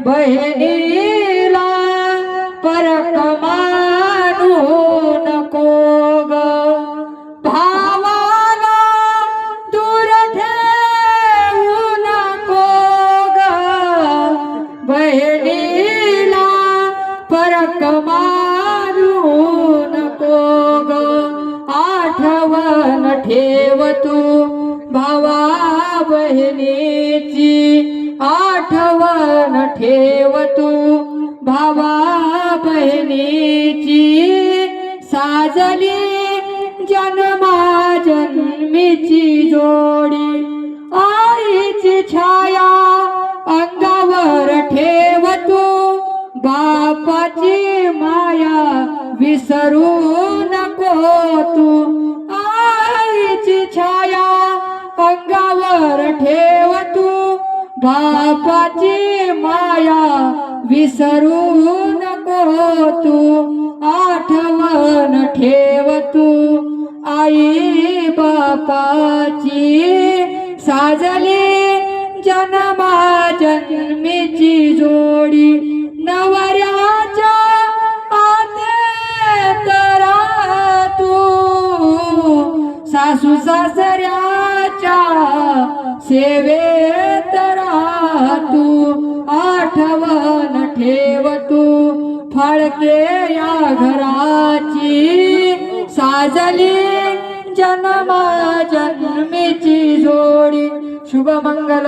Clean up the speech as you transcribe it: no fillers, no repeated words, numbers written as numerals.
बहिणीला परक मानू नको ग, भावाला दूर ठेवू नको ग, बहिणीला परक मानू नको ग, आठवण ठेव तू भावा बहिणीची, आठवण ठेव तू भावा बहिणीची, साजली जन्मा जन्मीची जोडी, आईची छाया अंगावर ठेव तू, बापाची माया विसरू नको तू, आईची छाया अंगावर ठेव तू, बापाची माया विसरू नको तू, आठवण ठेव तू आई बापाची, साजली जन्मा जन्मीची जोडी, नवऱ्याच्या आतेत राहा तू, सासू सासऱ्याच्या सेवेत राहा तू, आठवण ठेव तू फाळके या घराची, साजली जन्मा जन्मीची जोडी. शुभमंगल.